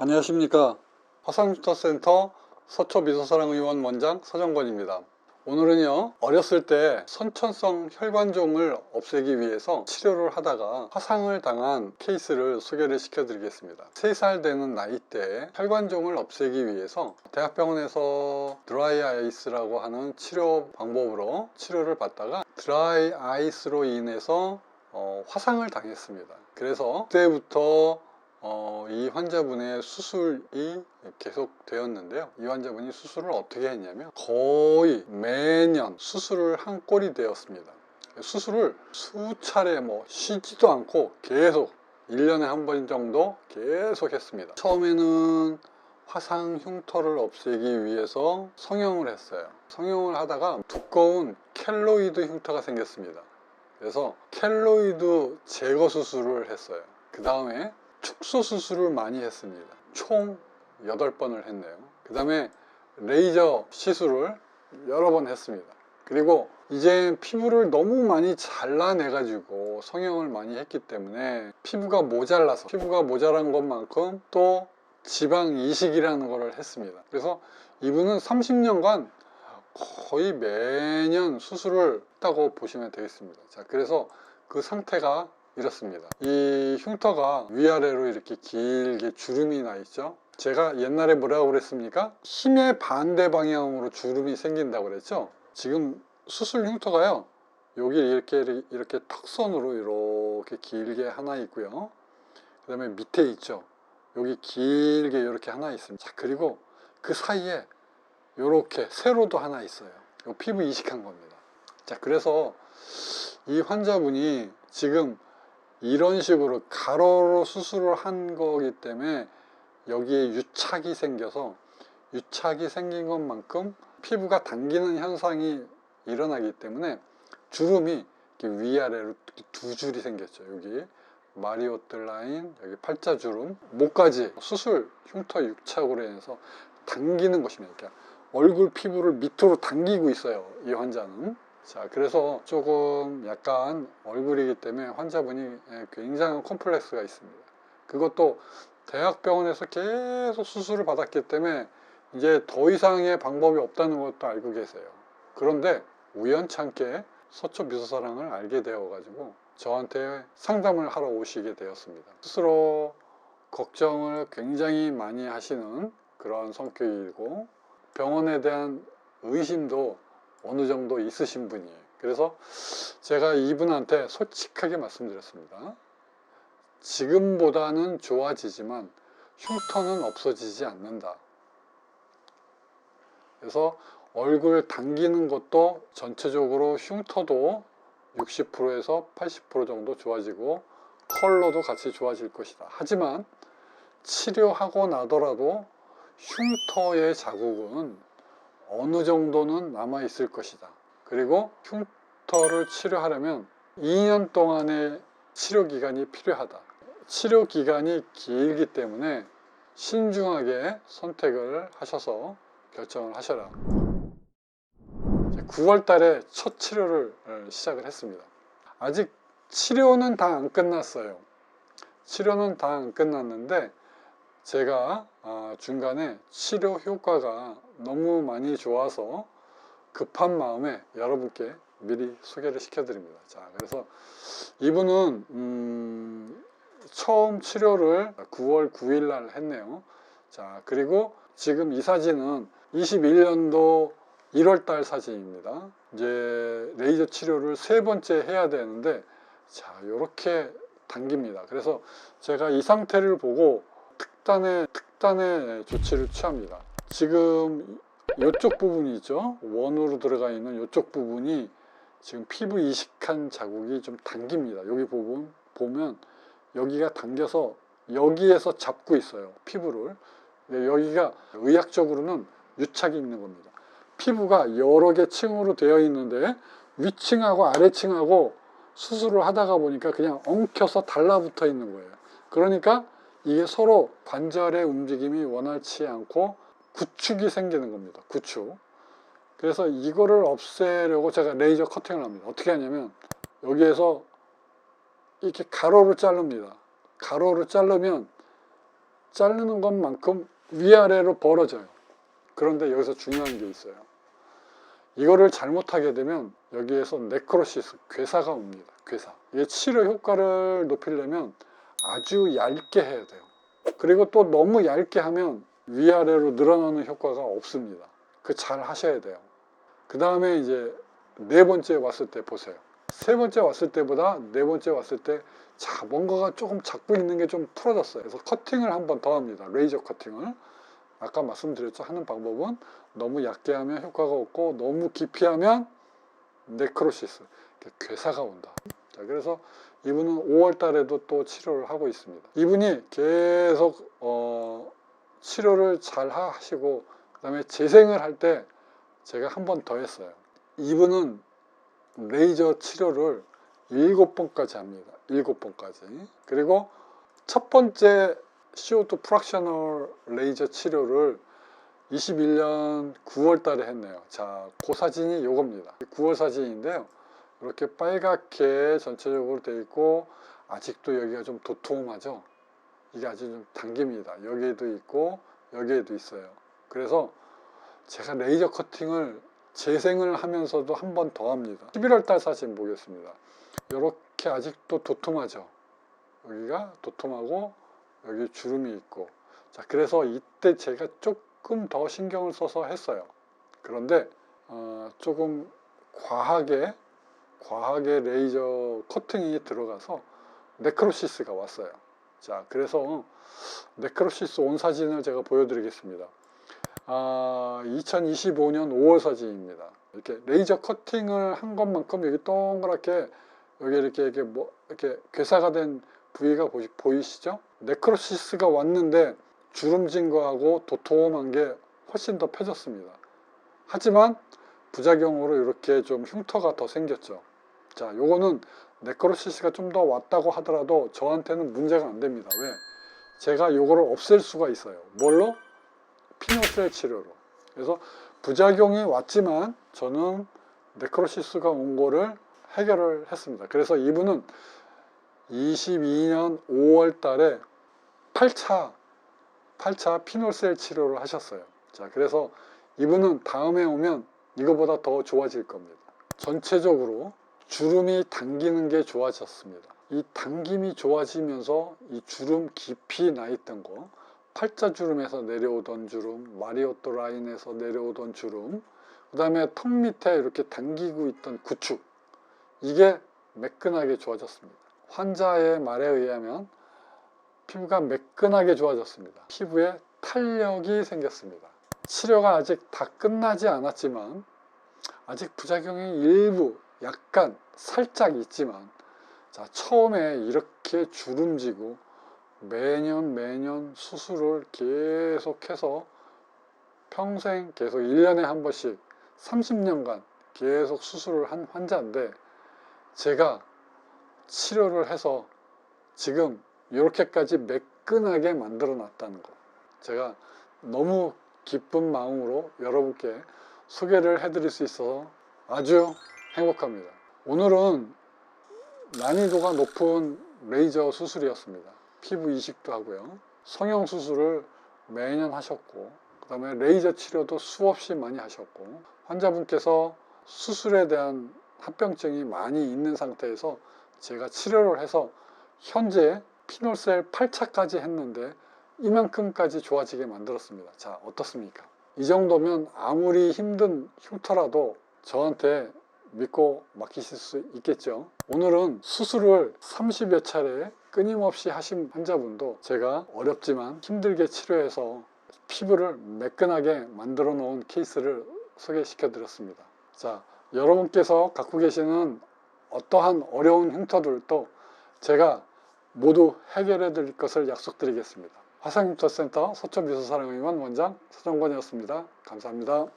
안녕하십니까. 화상흉터센터 서초미소사랑의원 원장 서정권입니다. 오늘은요, 어렸을 때 선천성 혈관종을 없애기 위해서 치료를 하다가 화상을 당한 케이스를 소개를 시켜 드리겠습니다. 3살 되는 나이 때 혈관종을 없애기 위해서 대학병원에서 드라이 아이스라고 하는 치료 방법으로 치료를 받다가 드라이 아이스로 인해서 화상을 당했습니다. 그래서 그때부터 이 환자분의 수술이 계속 되었는데요. 이 환자분이 수술을 어떻게 했냐면 거의 매년 수술을 한 꼴이 되었습니다. 수술을 수차례 쉬지도 않고 계속 1년에 한 번 정도 계속 했습니다. 처음에는 화상 흉터를 없애기 위해서 성형을 했어요. 성형을 하다가 두꺼운 켈로이드 흉터가 생겼습니다. 그래서 켈로이드 제거 수술을 했어요. 그 다음에 축소 수술을 많이 했습니다. 총 8번을 했네요. 그 다음에 레이저 시술을 여러 번 했습니다. 그리고 이제 피부를 너무 많이 잘라내 가지고 성형을 많이 했기 때문에 피부가 모자란 것만큼 또 지방 이식이라는 것을 했습니다. 그래서 이분은 30년간 거의 매년 수술을 했다고 보시면 되겠습니다. 자, 그래서 그 상태가 이렇습니다. 이 흉터가 위아래로 이렇게 길게 주름이 나 있죠. 제가 옛날에 뭐라고 그랬습니까? 힘의 반대 방향으로 주름이 생긴다고 그랬죠. 지금 수술 흉터가요, 여기 이렇게 턱선으로 이렇게 길게 하나 있고요. 그 다음에 밑에 있죠. 여기 길게 이렇게 하나 있습니다. 자, 그리고 그 사이에 이렇게 세로도 하나 있어요. 이 피부 이식한 겁니다. 자, 그래서 이 환자분이 지금 이런 식으로 가로로 수술을 한 거기 때문에 여기에 유착이 생겨서, 유착이 생긴 것만큼 피부가 당기는 현상이 일어나기 때문에 주름이 이렇게 위아래로 두 줄이 생겼죠. 여기 마리오트 라인, 여기 팔자주름, 목까지 수술 흉터 유착으로 인해서 당기는 것입니다. 그러니까 얼굴 피부를 밑으로 당기고 있어요, 이 환자는. 자, 그래서 조금 약간 얼굴이기 때문에 환자분이 굉장한 콤플렉스가 있습니다. 그것도 대학병원에서 계속 수술을 받았기 때문에 이제 더 이상의 방법이 없다는 것도 알고 계세요. 그런데 우연찮게 서초미소사랑을 알게 되어 가지고 저한테 상담을 하러 오시게 되었습니다. 스스로 걱정을 굉장히 많이 하시는 그런 성격이고 병원에 대한 의심도 어느 정도 있으신 분이에요. 그래서 제가 이분한테 솔직하게 말씀드렸습니다. 지금보다는 좋아지지만 흉터는 없어지지 않는다. 그래서 얼굴 당기는 것도 전체적으로 흉터도 60%에서 80% 정도 좋아지고 컬러도 같이 좋아질 것이다. 하지만 치료하고 나더라도 흉터의 자국은 어느 정도는 남아 있을 것이다. 그리고 흉터를 치료하려면 2년 동안의 치료 기간이 필요하다. 치료 기간이 길기 때문에 신중하게 선택을 하셔서 결정을 하셔라. 9월 달에 첫 치료를 시작을 했습니다. 아직 치료는 다 안 끝났어요. 치료는 다 안 끝났는데 제가 중간에 치료 효과가 너무 많이 좋아서 급한 마음에 여러분께 미리 소개를 시켜드립니다. 자, 그래서 이분은 처음 치료를 9월 9일 날 했네요. 자, 그리고 지금 이 사진은 21년도 1월 달 사진입니다. 이제 레이저 치료를 3번째 해야 되는데, 자, 이렇게 당깁니다. 그래서 제가 이 상태를 보고 특단의 조치를 취합니다. 지금 이쪽 부분이 있죠. 원으로 들어가 있는 이쪽 부분이 지금 피부 이식한 자국이 좀 당깁니다. 여기 부분 보면 여기가 당겨서 여기에서 잡고 있어요, 피부를. 여기가 의학적으로는 유착이 있는 겁니다. 피부가 여러 개 층으로 되어 있는데 위층하고 아래층하고 수술을 하다가 보니까 그냥 엉켜서 달라붙어 있는 거예요. 그러니까 이게 서로 관절의 움직임이 원활치 않고 구축이 생기는 겁니다. 구축. 그래서 이거를 없애려고 제가 레이저 커팅을 합니다. 어떻게 하냐면 여기에서 이렇게 가로로 자릅니다. 가로로 자르면 자르는 것만큼 위아래로 벌어져요. 그런데 여기서 중요한 게 있어요. 이거를 잘못하게 되면 여기에서 네크로시스, 괴사가 옵니다. 괴사. 이게 치료 효과를 높이려면 아주 얇게 해야 돼요. 그리고 또 너무 얇게 하면 위아래로 늘어나는 효과가 없습니다. 그 잘 하셔야 돼요. 그 다음에 이제 네 번째 왔을 때 보세요. 세 번째 왔을 때보다 네 번째 왔을 때 자, 뭔가가 조금 잡고 있는 게 좀 풀어졌어요. 그래서 커팅을 한 번 더 합니다. 레이저 커팅을. 아까 말씀드렸죠. 하는 방법은 너무 얇게 하면 효과가 없고 너무 깊이 하면 네크로시스, 괴사가 온다. 자, 그래서 이분은 5월 달에도 또 치료를 하고 있습니다. 이분이 계속 치료를 잘 하시고 그 다음에 재생을 할 때 제가 한 번 더 했어요. 이분은 레이저 치료를 7번까지 합니다. 7번까지. 그리고 첫 번째 CO2 프락셔널 레이저 치료를 21년 9월 달에 했네요. 자, 그 사진이 요겁니다. 9월 사진인데요. 이렇게 빨갛게 전체적으로 되어 있고 아직도 여기가 좀 도톰하죠. 이게 아주 좀 당깁니다. 여기에도 있고 여기에도 있어요. 그래서 제가 레이저 커팅을 재생을 하면서도 한 번 더 합니다. 11월 달 사진 보겠습니다. 이렇게 아직도 도톰하죠. 여기가 도톰하고 여기 주름이 있고. 자, 그래서 이때 제가 조금 더 신경을 써서 했어요. 그런데 조금 과하게 레이저 커팅이 들어가서 네크로시스가 왔어요. 자, 그래서 네크로시스 온 사진을 제가 보여드리겠습니다. 2025년 5월 사진입니다. 이렇게 레이저 커팅을 한 것만큼 여기 동그랗게 여기 이렇게 괴사가 된 부위가 보이시죠? 네크로시스가 왔는데 주름진 거하고 도톰한 게 훨씬 더 펴졌습니다. 하지만 부작용으로 이렇게 좀 흉터가 더 생겼죠. 자, 요거는 네크로시스가 좀 더 왔다고 하더라도 저한테는 문제가 안 됩니다. 왜? 제가 요거를 없앨 수가 있어요. 뭘로? 피노셀 치료로. 그래서 부작용이 왔지만 저는 네크로시스가 온 거를 해결을 했습니다. 그래서 이분은 22년 5월 달에 8차 피노셀 치료를 하셨어요. 자, 그래서 이분은 다음에 오면 이거보다 더 좋아질 겁니다. 전체적으로 주름이 당기는 게 좋아졌습니다. 이 당김이 좋아지면서 이 주름 깊이 나 있던 거, 팔자주름에서 내려오던 주름, 마리오토 라인에서 내려오던 주름, 그 다음에 턱 밑에 이렇게 당기고 있던 구축, 이게 매끈하게 좋아졌습니다. 환자의 말에 의하면 피부가 매끈하게 좋아졌습니다. 피부에 탄력이 생겼습니다. 치료가 아직 다 끝나지 않았지만 아직 부작용이 일부 약간 살짝 있지만, 자, 처음에 이렇게 주름지고 매년 수술을 계속해서 평생 계속 1년에 한 번씩 30년간 계속 수술을 한 환자인데 제가 치료를 해서 지금 이렇게까지 매끈하게 만들어 놨다는 거, 제가 너무 기쁜 마음으로 여러분께 소개를 해드릴 수 있어서 아주 행복합니다. 오늘은 난이도가 높은 레이저 수술이었습니다. 피부 이식도 하고요, 성형 수술을 매년 하셨고, 그 다음에 레이저 치료도 수없이 많이 하셨고, 환자분께서 수술에 대한 합병증이 많이 있는 상태에서 제가 치료를 해서 현재 피노셀 8차까지 했는데 이만큼까지 좋아지게 만들었습니다. 자, 어떻습니까? 이 정도면 아무리 힘든 흉터라도 저한테 믿고 맡기실 수 있겠죠. 오늘은 수술을 30여 차례 끊임없이 하신 환자분도 제가 어렵지만 힘들게 치료해서 피부를 매끈하게 만들어 놓은 케이스를 소개시켜 드렸습니다. 자, 여러분께서 갖고 계시는 어떠한 어려운 흉터들도 제가 모두 해결해 드릴 것을 약속드리겠습니다. 화상흉터센터 서초미소사랑의원 원장 서정권이었습니다. 감사합니다.